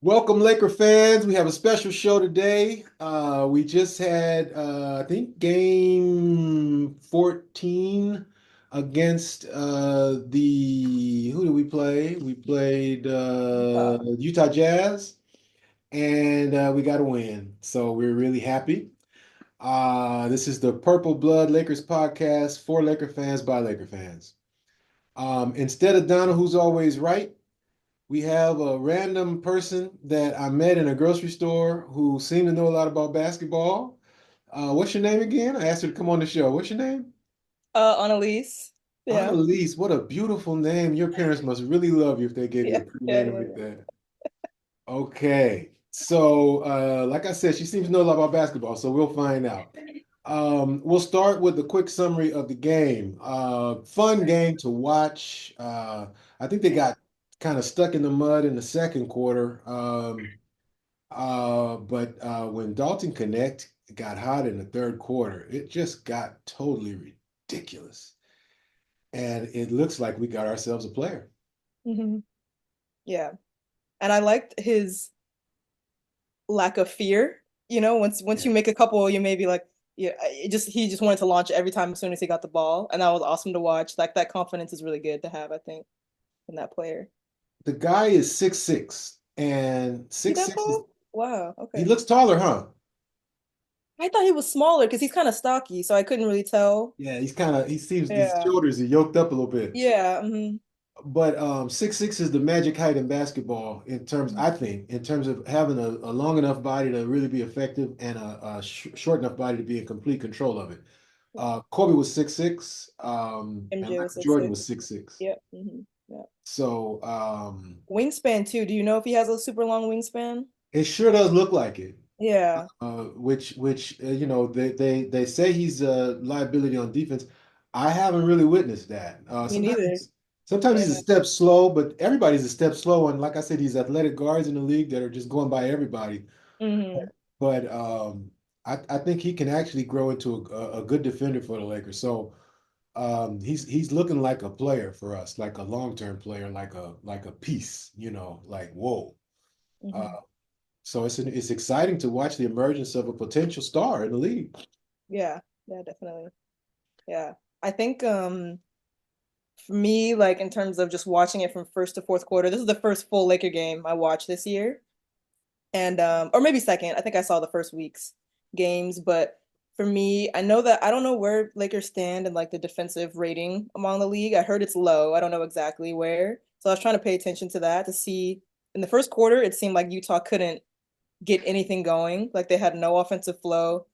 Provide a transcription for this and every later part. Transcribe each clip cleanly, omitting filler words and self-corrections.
Welcome, Laker fans. We have a special show today. We just had, I think, game 14 against who did we play? We played Utah. Utah Jazz, and we got a win. So we're really happy. This is the Purple Blood Lakers podcast for Laker fans by Laker fans. Instead of Donna, who's always right, we have a random person that I met in a grocery store who seemed to know a lot about basketball. What's your name again? I asked her to come on the show. What's your name? Annalise. Yeah. Annalise. What a beautiful name. Your parents must really love you if they gave you Yeah. a pretty Yeah. name Yeah. like Yeah. that. Okay. So, like I said, she seems to know a lot about basketball, so we'll find out. We'll start with a quick summary of the game. Fun game to watch. I think they got kind of stuck in the mud in the second quarter. But when Dalton Knecht got hot in the third quarter, it just got totally ridiculous. And it looks like we got ourselves a player. hmm Yeah. And I liked his lack of fear. Once Yeah. you make a couple, you maybe like, yeah, he just wanted to launch every time as soon as he got the ball, and that was awesome to watch. Like that confidence is really good to have, I think, in that player. The guy is 6'6", and He six that six is tall? Wow. he Okay. looks taller, huh? I thought he was smaller because he's kind of stocky, so I couldn't really tell. Yeah, he seems his Yeah. shoulders are yoked up a little bit. Yeah. 6'6" is the magic height in basketball in terms, I think, in terms of having a long enough body to really be effective and a short enough body to be in complete control of it. Kobe was 6'6", and MJ was Michael six Jordan six. was 6'6". Yep. Yeah. So Wingspan too. Do you know if he has a super long wingspan? it sure does look like it. Yeah, Which they say he's a liability on defense. I haven't really witnessed that. me neither. Sometimes he's a Yeah. step slow, but everybody's a step slow. And like I said, these athletic guards in the league that are just going by everybody. hmm But I think he can actually grow into a good defender for the Lakers. So he's looking like a player for us, like a long-term player, like a piece, like whoa. Uh, hmm so it's exciting to watch the emergence of a potential star in the league. Yeah. Yeah, definitely. Yeah. I think for me, like in terms of just watching it from first to fourth quarter, this is the first full Laker game I watched this year. And or maybe second. I think I saw the first week's games, but for me, I know that I don't know where Lakers stand in like the defensive rating among the league. I heard it's low. I don't know exactly where. So I was trying to pay attention to that to see in the first quarter, it seemed like Utah couldn't get anything going. Like they had no offensive flow.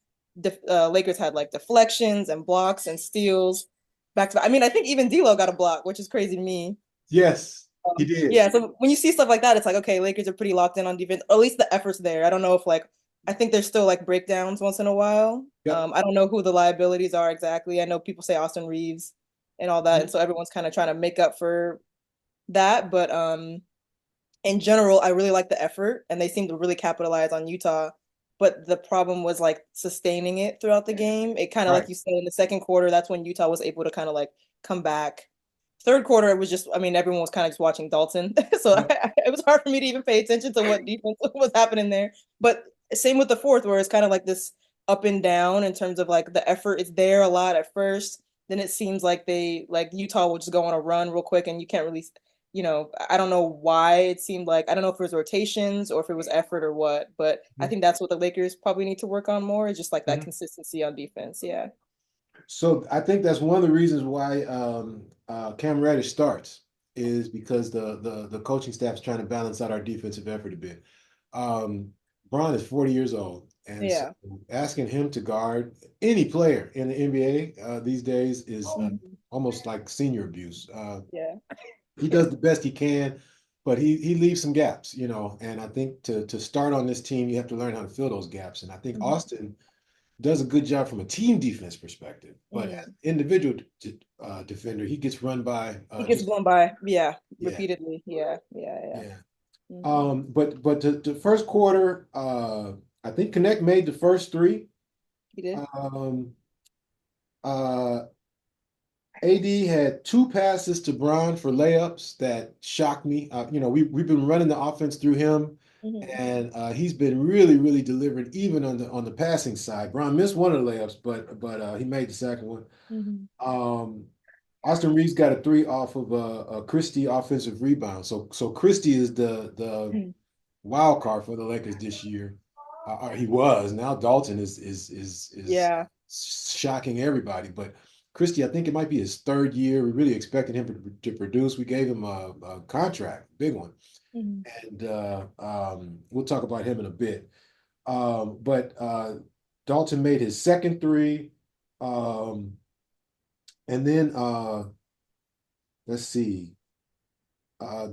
Lakers had like deflections and blocks and steals back to back. I mean, I think even D'Lo got a block, which is crazy to me. Yes, he did. Yeah, so when you see stuff like that, it's like okay, Lakers are pretty locked in on defense, or at least the effort's there. I don't know if like I think there's still like breakdowns once in a while. Yep. I don't know who the liabilities are exactly. I know people say Austin Reeves and all that, and so everyone's kind of trying to make up for that. But in general, I really like the effort, and they seem to really capitalize on Utah. But the problem was like sustaining it throughout the game. It kind of like Right. you said in the second quarter, that's when Utah was able to kind of like come back. Third quarter, it was just, I mean, everyone was kind of just watching Dalton. So Yep. it was hard for me to even pay attention to what defense was happening there. But same with the fourth, where it's kind of like this up and down in terms of like the effort is there a lot at first. Then it seems like like Utah will just go on a run real quick and you can't really I don't know why it seemed like I don't know if it was rotations or if it was effort or what, but I think that's what the Lakers probably need to work on more is just like that Mhm. consistency on defense. Yeah. So I think that's one of the reasons why Cam Reddish starts is because the coaching staff is trying to balance out our defensive effort a bit. Um, Bron is 40 years old, and so Yeah. asking him to guard any player in the NBA these days is Mhm. almost like senior abuse. Yeah. He does the best he can, but he leaves some gaps, And I think to start on this team, you have to learn how to fill those gaps. And I think Mhm. Austin does a good job from a team defense perspective, but as Mhm. an individual defender, he gets run by He gets just blown by, yeah, yeah, repeatedly. Yeah. Yeah. Yeah. yeah. hmm But to first quarter, I think Connect made the first three. He did. Um, uh, AD had two passes to Brown for layups that shocked me. We've been running the offense through him Hmm. and he's been really, really delivering even on the passing side. Bron missed one of the layups, but he made the second one. Hmm. Um, Austin Reeves got a three off of a Christie offensive rebound. So Christie is the wild card for the Lakers this year. He was. Now Dalton is Yeah. shocking everybody. But Christie, I think it might be his third year. We really expected him to produce. We gave him a contract, big one, Hmm. and we'll talk about him in a bit. But Dalton made his second three, um, and then let's see.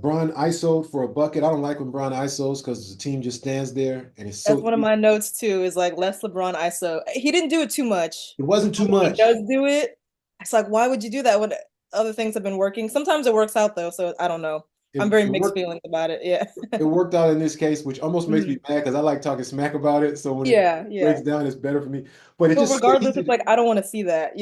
Bron ISO'd for a bucket. I don't like when Bron ISOs because the team just stands there and it's That's so one of easy. my notes too, is like less LeBron ISO. He didn't do it too much. It wasn't But too when he much. does do it, it's like, why would you do that when other things have been working? Sometimes it works out though, so I don't know. It, I'm very it mixed worked. feelings about it. Yeah. It worked out in this case, which almost makes me Mhm. mad because I like talking smack about it. So when it Yeah, breaks yeah. down, it's better for me. But it's But just so regardless, easy. it's like I don't want to see that,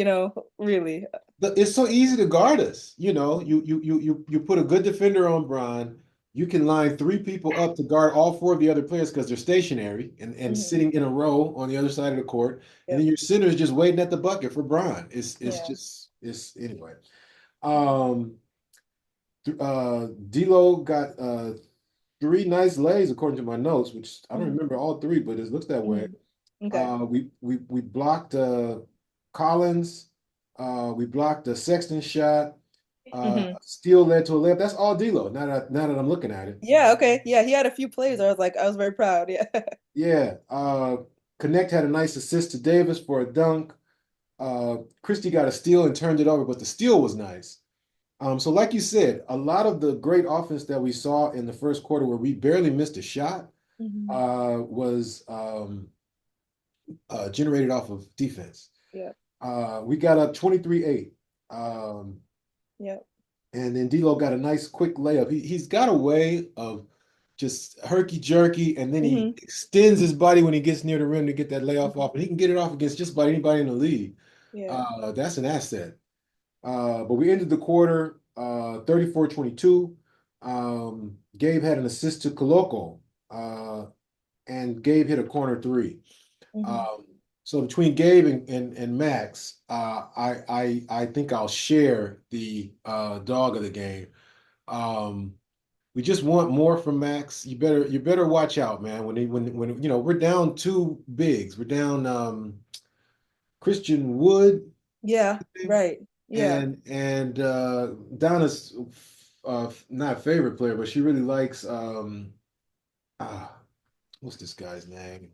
really. It's so easy to guard us. You put a good defender on Bron. You can line three people up to guard all four of the other players because they're stationary and Hmm. sitting in a row on the other side of the court. And then Yep. your center is just waiting at the bucket for Bron. It's Yeah. just it's anyway. Um, D'Lo got three nice lays according to my notes, which I don't Hmm. remember all three, but it looks that way. Hmm. Okay. We blocked Collins. We blocked the Sexton shot. Hmm. Steal led to a layup. That's all D'Lo. Now that I'm looking at it. Yeah, okay. Yeah, he had a few plays. I was very proud. Yeah. Yeah. Connect had a nice assist to Davis for a dunk. Christie got a steal and turned it over, but the steal was nice. So like you said, a lot of the great offense that we saw in the first quarter where we barely missed a shot Hmm. was generated off of defense. Yeah. We got up 23-8. Um, Yeah. and then D'Lo got a nice quick layup. He's got a way of just herky jerky, and then he Hmm. extends his body when he gets near the rim to get that layoff off, and he can get it off against just about anybody in the league. Yeah. That's an asset. But we ended the quarter 34-22. Gabe had an assist to Coloco, and Gabe hit a corner three. Hmm. Um, so between Gabe and Max, I think I'll share the dog of the game. Um, we just want more from Max. You better watch out, man. When we're down two bigs. We're down Christian Wood Yeah. Right. Yeah. and Donna's not a favorite player, but she really likes ah, what's this guy's name?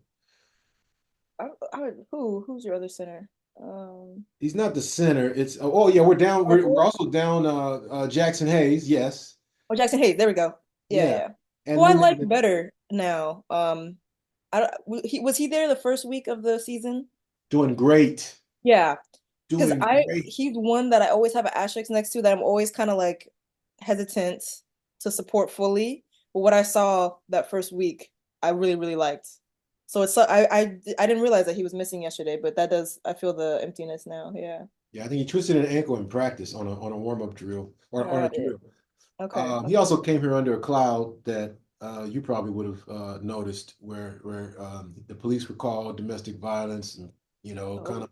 Who's your other center? Um, He's not the center. It's oh yeah, we're down. We're Harper? also down Jackson Hayes. Yes, Oh, Jackson Hayes. There we go. Yeah, yeah, yeah. Who and I like then better now. I don't, he was he there the first week of the season? doing great, Yeah, because doing I great. he's one that I always have an asterisk next to that I'm always kind of like hesitant to support fully. But what I saw that first week, I really really liked. So I didn't realize that he was missing yesterday, but that does I feel the emptiness now. Yeah. Yeah, I think he twisted an ankle in practice on a warm up drill or on a Got it. drill. Okay. He Okay. also came here under a cloud that you probably would have noticed, where the police were called, domestic violence, and kind Oh. of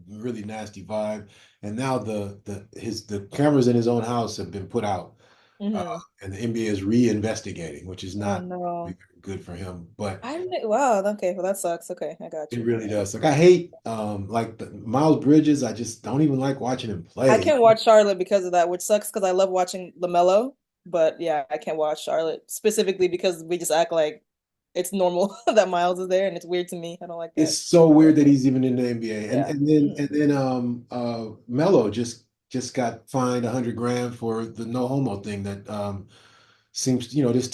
really nasty vibe. And now the cameras in his own house have been put out, uh, Hmm. and the NBA is reinvestigating, which is Oh not no. really good for him. But I didn't. Wow. Okay. Well, that sucks. Okay, I got it you. really does. Like I hate like the Miles Bridges. I just don't even like watching him I play. can't watch Charlotte because of that, which sucks because I love watching LaMelo. But yeah, I can't watch Charlotte specifically because we just act like it's normal that Miles is there, and it's weird to me. I don't like It's that. so weird that he's even in the NBA. And Yeah. and then Mhm. and then Melo just got fined 100 grand for the no homo thing that seems, this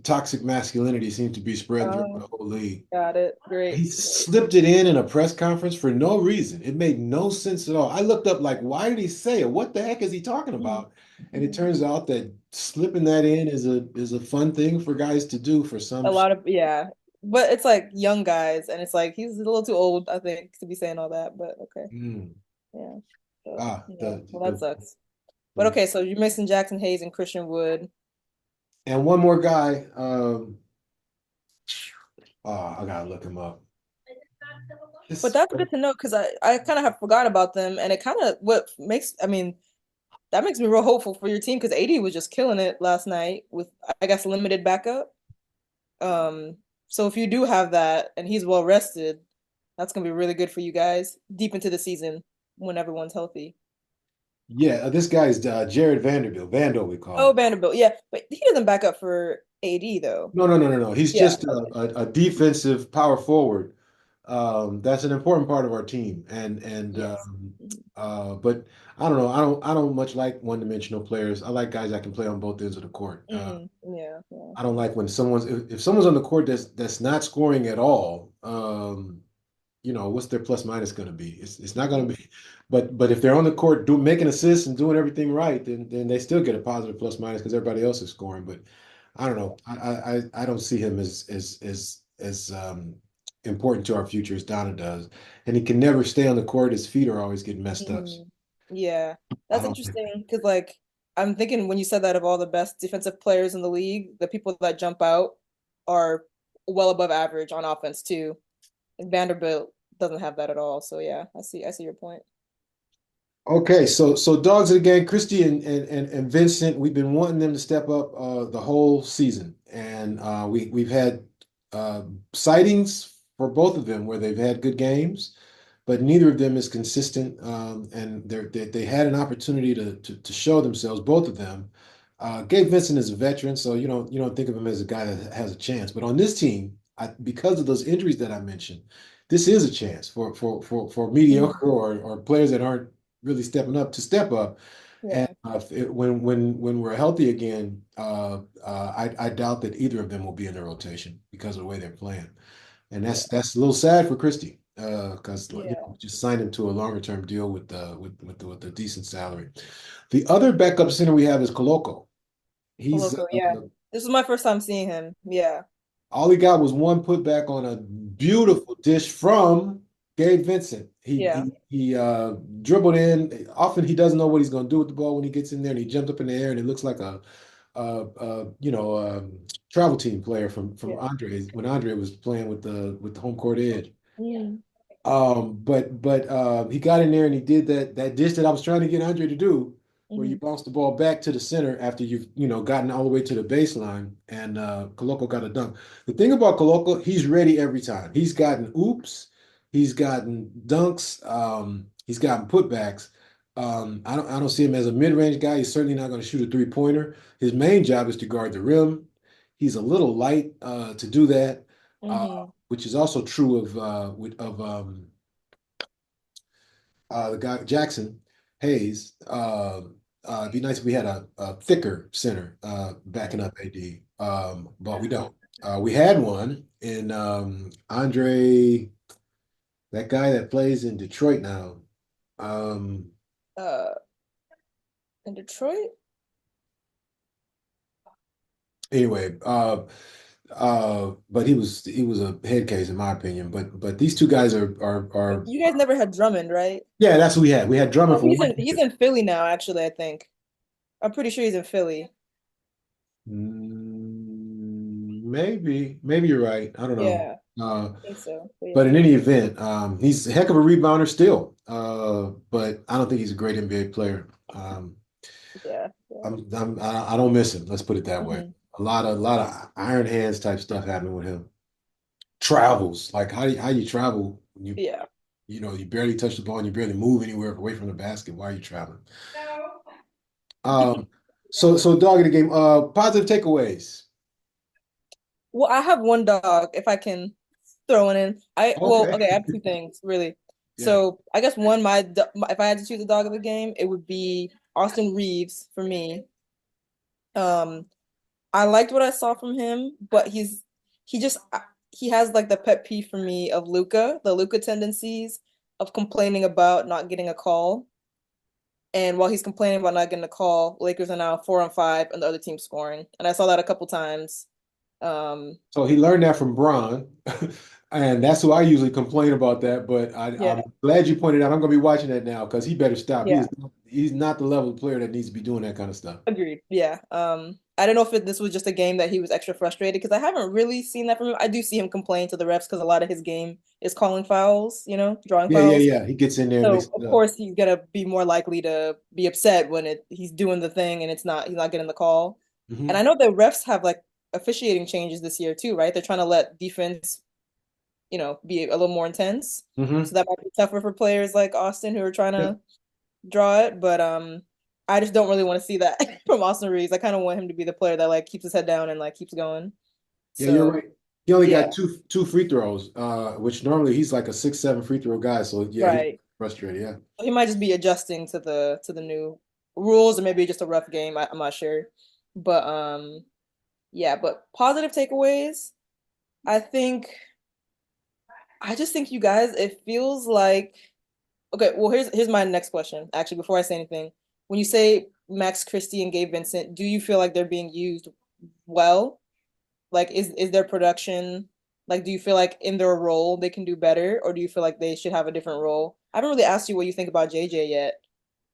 toxic masculinity seems to be spreading throughout Oh, the whole league. got it. Great. He slipped it in a press conference for no reason. It made no sense at all. I looked up like, why did he say it? What the heck is he talking Mhm. about? And it Mhm. turns out that slipping that in is a fun thing for guys to do for some. A lot of yeah, but it's like young guys, and it's like he's a little too old, I think, to be saying all that. But okay, Mm. yeah. So Ah, yeah, the, well that the sucks. But the okay, so you're missing Jackson Hayes and Christian Wood. and one more guy. I gotta look him up. But It's, that's good to know because I kind of have forgot about them, and it kind of what makes I mean that makes me real hopeful for your team because AD was just killing it last night with I guess limited backup. Um, so if you do have that and he's well rested, that's gonna be really good for you guys deep into the season when everyone's healthy. yeah, this guy is Jared Vanderbilt. Vando, we call Oh, him. Vanderbilt, yeah, but he doesn't back up for AD though. No, no, no, no, no. He's Yeah, just okay. a defensive power forward. That's an important part of our team. Yes. Mhm. But I don't know. I don't much like one-dimensional players. I like guys that can play on both ends of the court. Yeah, yeah. I don't like when if someone's on the court that's not scoring at all. What's their plus minus going to be? It's not going to Mhm. be. But if they're on the court making assists and doing everything right, then they still get a positive plus minus because everybody else is scoring. But I don't know. I don't see him as important to our future as Donna does, and he can never stay on the court. His feet are always getting messed up. Yeah, I that's don't like interesting because like I'm thinking when you said that of all the best defensive players in the league, the people that jump out are well above average on offense too. And Vanderbilt doesn't have that at all. So yeah, I see your point. Okay, so dogs of the game, Christy and Vincent, we've been wanting them to step up the whole season, and we've had uh, sightings for both of them where they've had good games, but neither of them is consistent. And they had an opportunity to show themselves, both of them. Gabe Vincent is a veteran, so you don't think of him as a guy that has a chance. But on this team, because of those injuries that I mentioned, this is a chance for Mhm. mediocre or players that aren't really stepping up to step up. And Yeah, when we're healthy again, I doubt that either of them will be in the rotation because of the way they're playing. And yeah, that's a little sad for Christie, because yeah. just signed him to a longer term deal with a decent salary. The other backup center we have is Coloco. He's Loco, yeah. This is my first time seeing him. Yeah, all he got was one putback on a beautiful dish from Gabe Vincent. He yeah, he he dribbled in. Often he doesn't know what he's going to do with the ball when he gets in there, and he jumped up in the air, and it looks like travel team player from yeah. Andre when Andre was playing with the home court edge. Mm. But he got in there and he did that dish that I was trying to get Andre to do, where you Hmm. bounce the ball back to the center after you've gotten all the way to the baseline, and Koloko got a dunk. The thing about Koloko, he's ready every time. He's gotten oops, he's gotten dunks, he's gotten putbacks. I don't see him as a mid-range guy. He's certainly not going to shoot a three-pointer. His main job is to guard the rim. He's a little light to do that, Hmm. which is also true of the guy Jackson Hayes. It'd be nice if we had a thicker center backing up AD, but we don't. We had one in Andre, that guy that plays in Detroit now. Um, Uh, in Detroit? anyway, but he was a head case in my opinion. But these two guys are You guys never had Drummond, right? yeah, that's what we had. We had Drummond Oh, for he's one in he's year. in Philly now, actually, I think. I'm pretty sure he's in Philly. Maybe you're right. I don't know. Yeah, Uh, I think so. But but yeah. in any event, he's a heck of a rebounder still. But I don't think he's a great NBA player. Yeah. Yeah. I don't miss him. Let's put it that way. Hmm. A lot of iron hands type stuff happening with him. Travels, like how you travel when Yeah. you barely touch the ball and you barely move anywhere away from the basket. Why are you traveling? Um, so dog in the game. Positive takeaways. Well, I have one dog, if I can throw one in. Okay. Okay, I have two things, really. Yeah. So I guess one, if I had to choose a dog of the game, it would be Austin Reeves for me. Um, I liked what I saw from him, but he just he has like the pet peeve for me of the Luca tendencies of complaining about not getting a call. And while he's complaining about not getting a call, Lakers are now 4-5 and the other team's scoring. And I saw that a couple times. Um, So he learned that from Bron, and that's who I usually complain about that. But yeah, I'm glad you pointed out. I'm going to be watching that now because he better stop. yeah, He's not the level of player that needs to be doing that kind of stuff. agreed. Yeah. I don't know if this was just a game that he was extra frustrated because I haven't really seen that from him. I do see him complain to the refs because a lot of his game is calling fouls, drawing Yeah, yeah, fouls. yeah. He gets in there and So mixes of it up. course he's gonna be more likely to be upset when he's doing the thing and he's not getting the call. And I Hmm. know the refs have like officiating changes this year too, right? They're trying to let defense, be a little more intense. Hmm. So that might be tougher for players like Austin who are trying Yep. to draw it. But I just don't really want to see that from Austin Reeves. I kind of want him to be the player that like keeps his head down and like keeps going. Yeah, you're So right. He only yeah, got two free throws, which normally he's like a 6, 7 free throw guy. So yeah, he's right. frustrated. Yeah. He might just be adjusting to the new rules, or maybe just a rough game. I'm not sure. But yeah, but positive takeaways. I think I just think you guys, it feels like okay, well here's my next question. Actually, before I say anything, when you say Max Christie and Gabe Vincent, do you feel like they're being used well? Like is their production like do you feel like in their role they can do better, or do you feel like they should have a different role? I haven't really asked you what you think about JJ yet.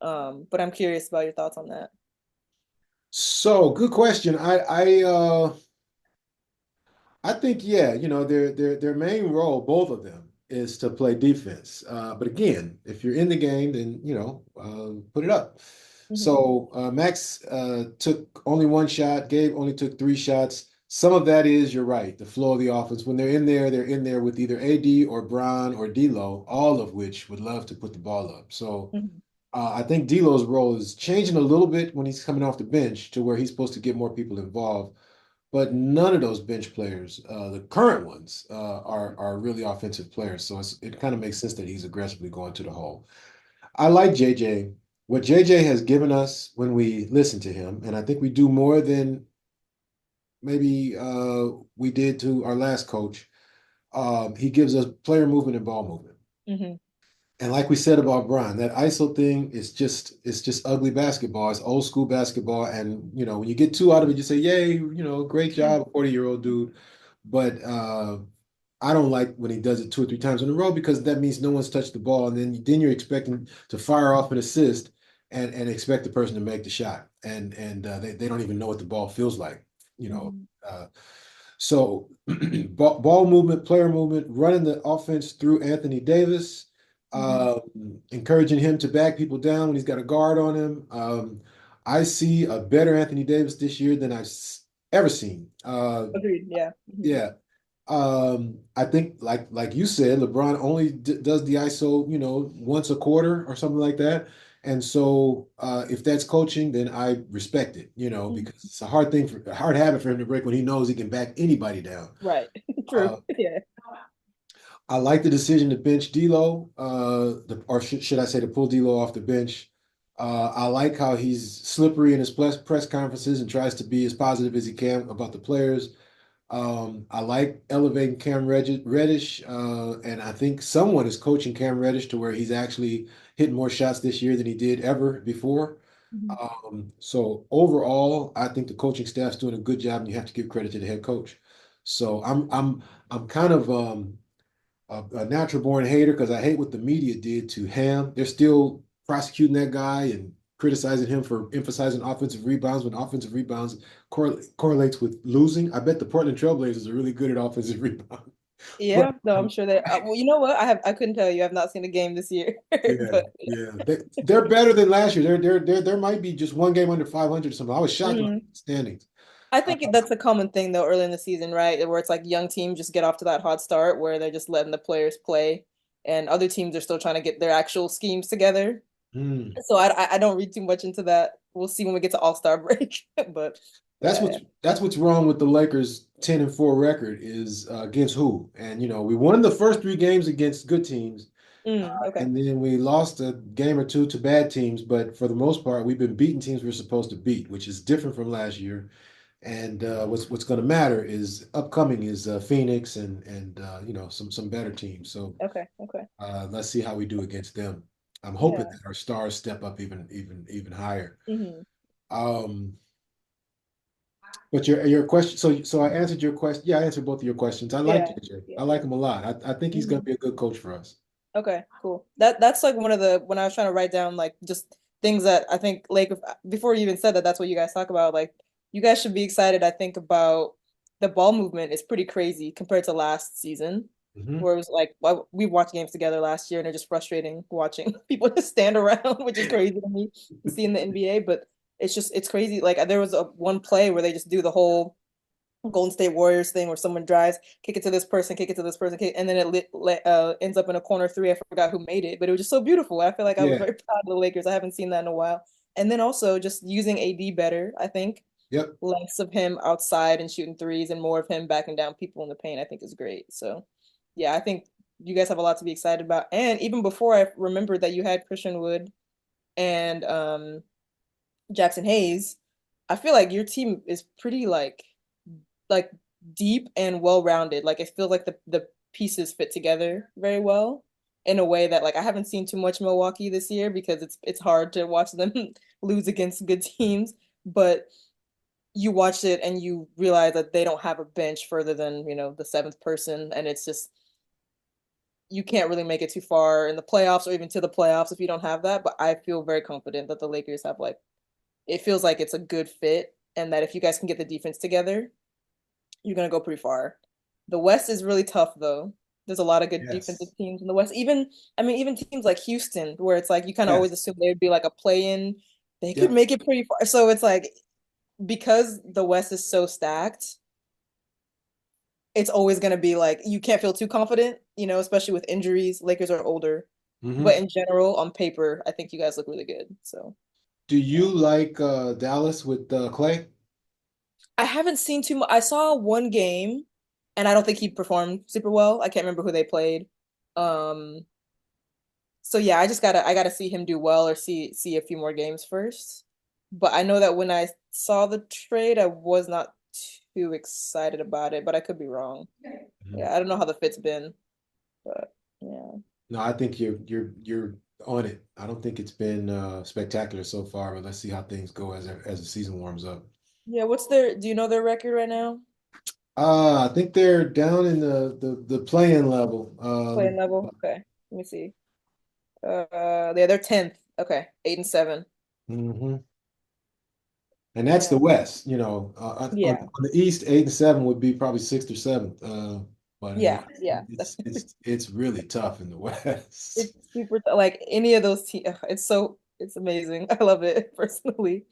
But I'm curious about your thoughts on that. So good question. I think, yeah, their main role, both of them, is to play defense. But again, if you're in the game, then put it up. Hmm. So Max took only one shot. Gabe only took 3 shots. Some of that is, you're right, the flow of the offense. When they're in there with either AD or Bron or D'Lo, all of which would love to put the ball up. So Hmm. I think D'Lo's role is changing a little bit when he's coming off the bench to where he's supposed to get more people involved. But none of those bench players, the current ones, are really offensive players. So it kind of makes sense that he's aggressively going to the hole. I like JJ. What JJ has given us when we listen to him, and I think we do more than maybe we did to our last coach. He gives us player movement and ball movement. Hmm. And like we said about Brian, that ISO thing is just ugly basketball. It's old school basketball. And when you get two out of it, you say, yay, great job, 40-year-old dude. But I don't like when he does it 2 or 3 times in a row because that means no one's touched the ball. And then you're expecting to fire off an assist and expect the person to make the shot. And they don't even know what the ball feels like, you know. Hmm. Uh, so ball movement, player movement, running the offense through Anthony Davis, Hmm. encouraging him to back people down when he's got a guard on him. I see a better Anthony Davis this year than I've ever seen. Agreed. Yeah. Hmm. Yeah. I think like you said, LeBron only does the ISO, once a quarter or something like that. And so if that's coaching, then I respect it, because it's a hard habit for him to break when he knows he can back anybody down. Right. True. Uh, Yeah. I like the decision to bench D'Lo, or should I say to pull D'Lo off the bench. I like how he's slippery in his press conferences and tries to be as positive as he can about the players. I like elevating Cam Reddish, and I think someone is coaching Cam Reddish to where he's actually hitting more shots this year than he did ever before. Mhm. So overall, I think the coaching staff's doing a good job, and you have to give credit to the head coach. So I'm kind of a natural born hater because I hate what the media did to Ham. They're still prosecuting that guy and criticizing him for emphasizing offensive rebounds when offensive rebounds correlates with losing. I bet the Portland Trailblazers are really good at offensive rebound. But Yeah. No, I'm sure they. Well, you know what? I couldn't tell you. I've not seen a game this year, yeah, but yeah, they're better than last year. There might be just one game under 500 or something. I was shocked when I mhm. looked at the standings. I Uh, think that's a common thing though early in the season, right? Where it's like young teams just get off to that hot start where they're just letting the players play, and other teams are still trying to get their actual schemes together. hmm. So I don't read too much into that. We'll see when we get to All-Star break, but That's yeah, what's that's what's wrong with the Lakers 10-4 record is against who? And we won the first 3 games against good teams, Okay, and then we lost a game or two to bad teams. But for the most part, we've been beating teams we're supposed to beat, which is different from last year. And what's going to matter is upcoming is Phoenix and some better teams. So okay, let's see how we do against them. I'm hoping yeah. that our stars step up even higher. Hmm. Um, But your question, so I answered your question. Yeah, I answered both of your questions. I like Yeah, JJ. yeah. I like him a lot. I think he's going to Hmm. be a good coach for us. Okay, cool. That's like one of the when I was trying to write down like just things that I think like before you even said that that's what you guys talk about like you guys should be excited, I think, about the ball movement is pretty crazy compared to last season, Hmm. where it was like well, we watched games together last year and it's just frustrating watching people just stand around, which is crazy to me to see in the NBA. But it's crazy. Like there was a one play where they just do the whole Golden State Warriors thing where someone drives, kick it to this person, kick it to this person, and then ends up in a corner three. I forgot who made it, but it was just so beautiful. I feel like I was Yeah. very proud of the Lakers. I haven't seen that in a while. And then also just using AD better, I think. Yep. Less of him outside and shooting threes and more of him backing down people in the paint, I think is great. So, yeah, I think you guys have a lot to be excited about. And even before I remembered that you had Christian Wood and Jackson Hayes, I feel like your team is pretty like deep and well rounded. Like it feels like the pieces fit together very well in a way that like I haven't seen too much Milwaukee this year because it's hard to watch them lose against good teams, but you watch it and you realize that they don't have a bench further than, the seventh person, and it's just you can't really make it too far in the playoffs or even to the playoffs if you don't have that. But I feel very confident that the Lakers have like it feels like it's a good fit and that if you guys can get the defense together, you're gonna go pretty far. The West is really tough though. There's a lot of good defensive Yes. teams in the West. Even teams like Houston, where it's like you kind of always Yes. assume they would be like a play-in, they could Yep. make it pretty far. So it's like because the West is so stacked, it's always gonna be like you can't feel too confident, especially with injuries. Lakers are older, but Hmm. in general, on paper, I think you guys look really good. So Do yeah. you like Dallas with Clay? I haven't seen too much. I saw one game, and I don't think he performed super well. I can't remember who they played. Um, so yeah, I gotta see him do well or see a few more games first. But I know that when I saw the trade, I was not too excited about it, but I could be wrong. Mhm. Yeah, I don't know how the fit's been, but yeah. No, I think you're on it. I don't think it's been spectacular so far, but let's see how things go as the season warms up. Yeah, do you know their record right now? I think they're down in the playing level. Playing level? Okay. Let me see. Yeah, they're 10th. Okay. 8-7. Mhm. And that's the Yeah. West. Yeah. On the East, 8-7 would be probably sixth or seventh. But in the Yeah. West, Yeah. it's really tough in the West. It's super like any of those teams. It's amazing. I love it personally.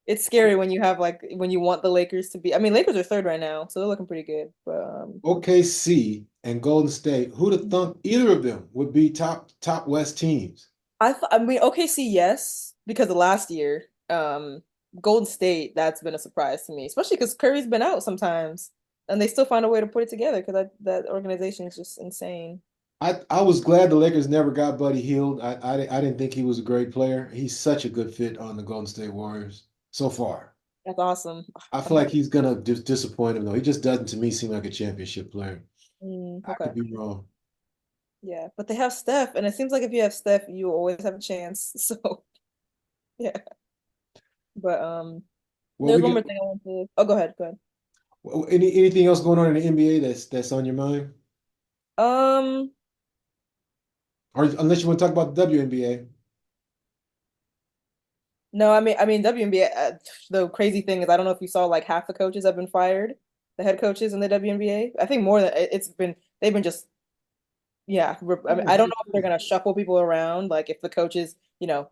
It's scary when you have like when you want the Lakers to be. I mean, Lakers are third right now, so they're looking pretty good. But OKC and Golden State, who'd have thunk either of them would be top West teams? I mean OKC, yes, because of last year. Golden State, that's been a surprise to me, especially because Curry's been out sometimes, and they still find a way to put it together because that organization is just insane. I was glad the Lakers never got Buddy Hield. I didn't think he was a great player. He's such a good fit on the Golden State Warriors so far. That's awesome. I I'm feel like happy. he's gonna just disappoint him though. He just doesn't to me seem like a championship player. I Okay. could be wrong. Yeah, but they have Steph, and it seems like if you have Steph, you always have a chance. So yeah, but Well, there's we one get more thing I want to. Oh, go ahead. Go ahead. anything else going on in the NBA that's on your mind? Um, Or unless you want to talk about the WNBA. no, I mean WNBA. The crazy thing is, I don't know if you saw like half the coaches have been fired, the head coaches in the WNBA. I think more than it's been. They've been just yeah. I mean, I don't know if they're gonna shuffle people around. Like if the coaches, Yeah,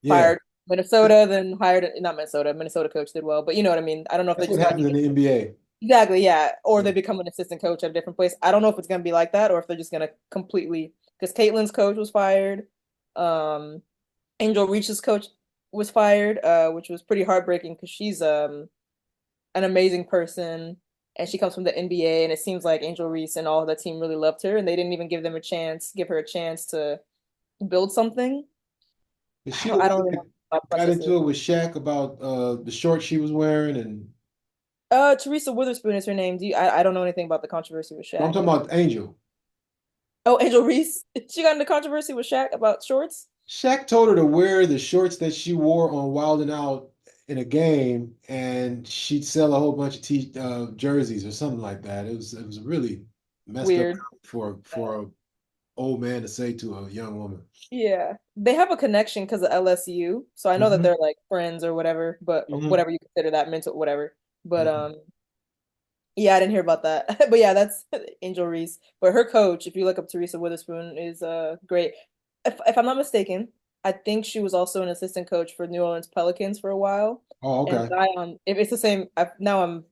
fired Minnesota, then hired not Minnesota. Minnesota coach did well, but you know what I mean. I don't know if they're that's what just gonna happens keep in the NBA. exactly, yeah. Or Yeah. they become an assistant coach at a different place. I don't know if it's gonna be like that or if they're just gonna completely because Caitlin's coach was fired. Um, Angel Reese's coach was fired, which was pretty heartbreaking because she's an amazing person and she comes from the NBA and it seems like Angel Reese and all of the team really loved her and they didn't even give her a chance to build something. Is I she don't, the I one don't really know that what the got process into is. it with Shaq about the shorts she was wearing and Teresa Witherspoon is her name. I don't know anything about the controversy with no, I'm Shaq. talking about Angel. Oh, Angel Reese. She got into controversy with Shaq about shorts. Shaq told her to wear the shorts that she wore on Wild 'N Out in a game, and she'd sell a whole bunch of jerseys or something like that. It was really messed up Weird. for old man to say to a young woman. Yeah, they have a connection because of LSU, so I know that Hmm they're like friends or whatever, but hmm whatever you consider that mental whatever. But hmm yeah, I didn't hear about that. But yeah, that's Angel Reese. But her coach, if you look up Teresa Witherspoon, is great. If I'm not mistaken, I think she was also an assistant coach for New Orleans Pelicans for a while. Oh, And okay. Zion, if it's the same, now I'm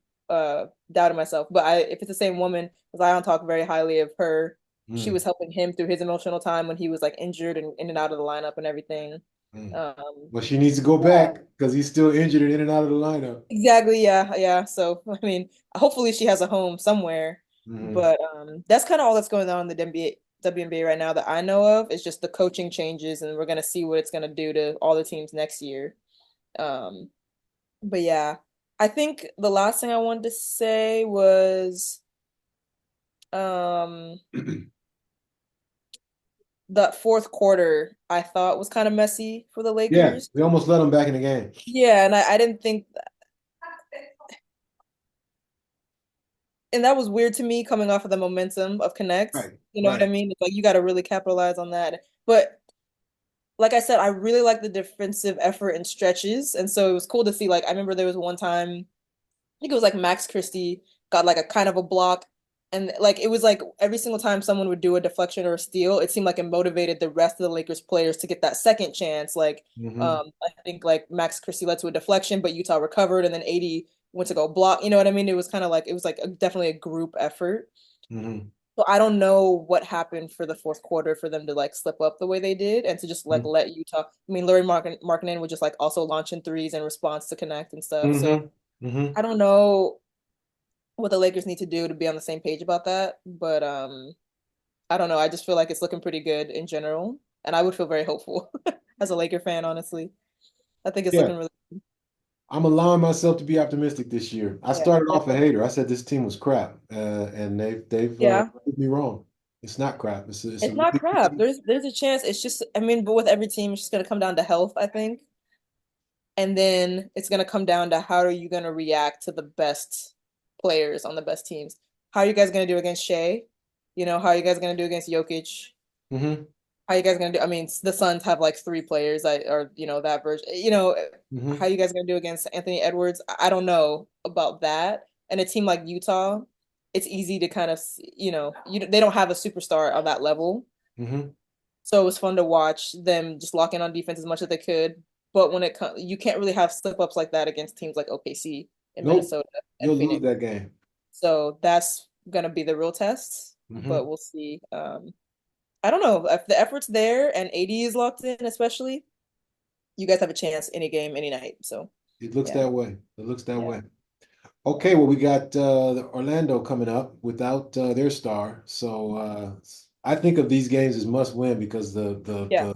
doubting myself, but if it's the same woman, Zion talked very highly of her. She Mm, was helping him through his emotional time when he was like injured and in and out of the lineup and everything. mm. Um, Well, she needs to go yeah. back because he's still injured and in and out of the lineup. Exactly, yeah, yeah. So, I mean, hopefully she has a home somewhere. Hmm But that's kind of all that's going on in the WNBA right now that I know of. It's just the coaching changes, and we're gonna see what it's gonna do to all the teams next year. Um, but yeah, I think the last thing I wanted to say was um the fourth quarter I thought was kind of messy for the Yeah, Lakers. we almost let him back in the game. Yeah, and I didn't think and that was weird to me coming off of the momentum of Connect. Right, You know what I right. mean? It's like you got to really capitalize on that. But like I said, I really like the defensive effort and stretches, and so it was cool to see. Like I remember there was one time, I think it was like Max Christie got like a kind of a block, and like it was like every single time someone would do a deflection or a steal, it seemed like it motivated the rest of the Lakers players to get that second chance. Like Hmm I think like Max Christie led to a deflection, but Utah recovered, and then 80 went to go block. You know what I mean? It was kind of like it was like definitely a group effort. hmm So I don't know what happened for the fourth quarter for them to like slip up the way they did and to just like hmm let Utah. I mean, Larry Markkinen would just like also launching threes in response to Connect and stuff. So hmm hmm I don't know what the Lakers need to do to be on the same page about that, but I don't know. I just feel like it's looking pretty good in general, and I would feel very hopeful as a Laker fan, honestly. I think it's Yeah, looking really I'm allowing myself to be optimistic this year. I yeah, started off a definitely. hater. I said this team was crap, and they've Yeah. proved me wrong. It's not crap. It's a It's really not good crap. team. There's a chance. It's just I mean, but with every team, it's just gonna come down to health, I think. And then it's going to come down to how are you going to react to the best players on the best teams? How are you guys going to do against Shea? You know, how are you guys going to do against Jokic? Hmm How are you guys going to do? I mean, the Suns have like three players that are, you know, that version. You know, how are hmm you guys going to do against Anthony Edwards? I don't know about that. And a team like Utah, it's easy to kind of, you know, they don't have a superstar on that level. hmm So it was fun to watch them just lock in on defense as much as they could. But when it comes, you can't really have slip ups like that against teams like OKC in Nope, Minnesota and you'll lose Phoenix. that game. So that's gonna be the real test. But Hmm we'll see. I don't know if the effort's there and AD is locked in, especially. You guys have a chance any game, any night. So It looks yeah, that way. It looks that yeah, way. Okay, well, we got Orlando coming up without their star. So I think of these games as must win because yeah. the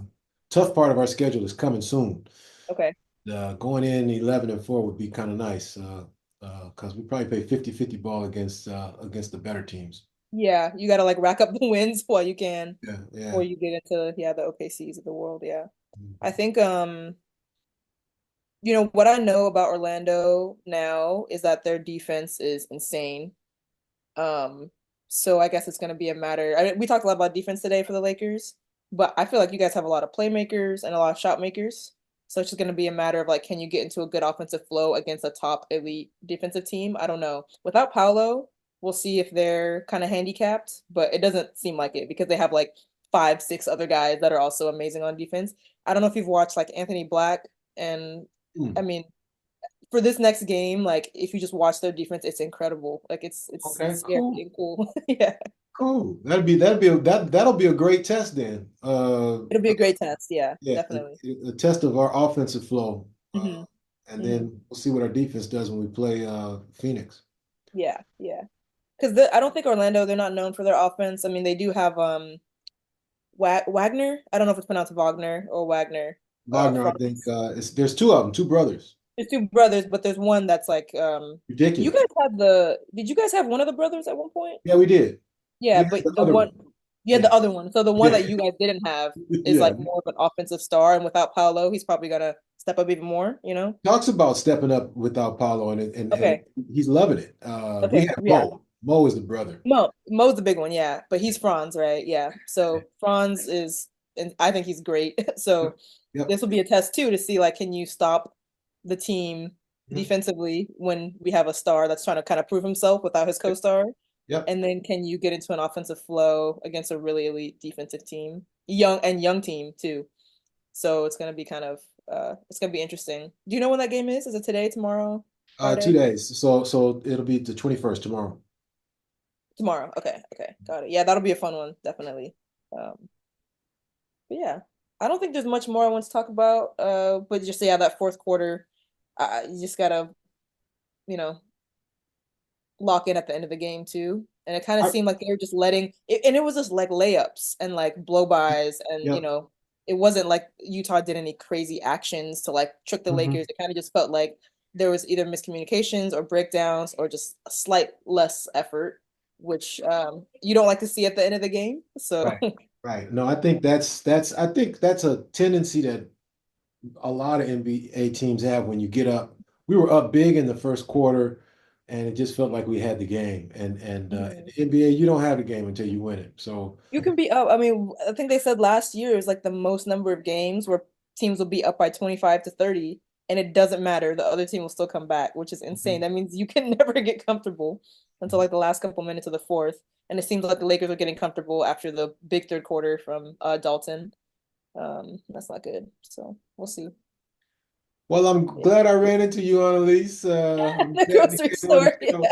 tough part of our schedule is coming soon. Okay. Going in 11-4 would be kind of nice because we probably play 50-50 ball against the better teams. Yeah, you gotta like rack up the wins while you can Yeah, before yeah. you get into the OKCs of the world. Yeah. I Mhm. think you know, what I know about Orlando now is that their defense is insane. Um, so I guess it's going to be a matter. I mean, we talked a lot about defense today for the Lakers, but I feel like you guys have a lot of playmakers and a lot of shot makers. So it's just going to be a matter of like, can you get into a good offensive flow against a top elite defensive team? I don't know. Without Paolo, we'll see if they're kind of handicapped, but it doesn't seem like it because they have like five, six other guys that are also amazing on defense. I don't know if you've watched like Anthony Black and I Hmm. mean for this next game, like if you just watch their defense, it's incredible. Like it's Okay, scary cool, and cool. Yeah. cool. That'll be a great test then. It'll be a great test. Yeah, Yeah, definitely. a test of our offensive flow, Hmm and hmm then we'll see what our defense does when we play Phoenix. Yeah, yeah. Because I don't think Orlando, they're not known for their offense. I mean, they do have Wagner. I don't know if it's pronounced Wagner or Wagner up Wagner, I front. think there's two of them, two brothers. There's two brothers, but there's one that's like you Ridiculous. guys had the did you guys have one of the brothers at one point? Yeah, we did. Yeah, We had but the the other one one. yeah, Yeah, the other one. So the one yeah, that you guys didn't have is yeah. like more of an offensive star, and without Paolo, he's probably gonna step up even more, you know? Talks about stepping up without Paulo, and Okay. he's loving it. We Okay. have Yeah. both. Mo is the brother. Mo's the big one, yeah. But he's Franz, right? Yeah. So Franz is, and I think he's great. Yep. So Yep. this will be a test too to see like, can you stop the team Mhm. defensively when we have a star that's trying to kind of prove himself without his co-star? Yep. And then can you get into an offensive flow against a really elite defensive team, young team too? So it's gonna be kind of it's gonna be interesting. Do you know when that game is? Is it today, tomorrow, 2 Friday? days. So it'll be the 21st tomorrow. Tomorrow. Okay, okay, got it. Yeah, that'll be a fun one, definitely. But yeah, I don't think there's much more I want to talk about. But just yeah, that fourth quarter, you just gotta, you know, lock in at the end of the game too. And it kind of I, seemed like they were just letting it, and it was just like layups and like blow-bys, and yep. it wasn't like Utah did any crazy actions to like trick the Hmm. Lakers. It kind of just felt like there was either miscommunications or breakdowns or just a slight less effort, which you don't like to see at the end of the game. So Right. Right. No, I think that's a tendency that a lot of NBA teams have when you get up. We were up big in the first quarter, and it just felt like we had the game. And in Mhm. the NBA, you don't have the game until you win it. So You can be up. I mean, I think they said last year is like the most number of games where teams will be up by 25 to 30, and it doesn't matter. The other team will still come back, which is insane. mhm. That means you can never get comfortable until like the last couple minutes of the fourth. And it seems like the Lakers are getting comfortable after the big third quarter from Dalton. That's not good. So we'll see. Well, I'm Yeah. glad I ran into you, Annalise. I'm The glad to grocery get on the store.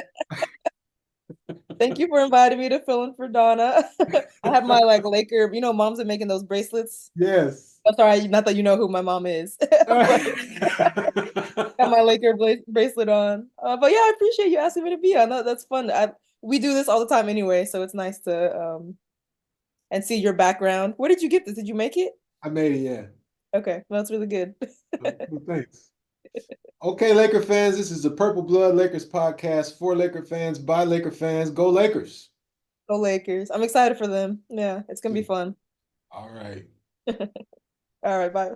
show. Thank you for inviting me to fill in for Donna. I have my like Laker, moms are making those bracelets. Yes. I'm sorry, not that you know who my mom is, but got my Laker bracelet on. But yeah, I appreciate you asking me to be on. That's fun. We do this all the time anyway, so it's nice to and see your background. Where did you get this? Did you make it? I made it, yeah. Okay, well, that's really good. Well, thanks. Okay, Laker fans, this is the Purple Blood Lakers podcast for Laker fans by Laker fans. Go Lakers. Go Lakers. I'm excited for them. Yeah, it's gonna be fun. All right. All right, bye.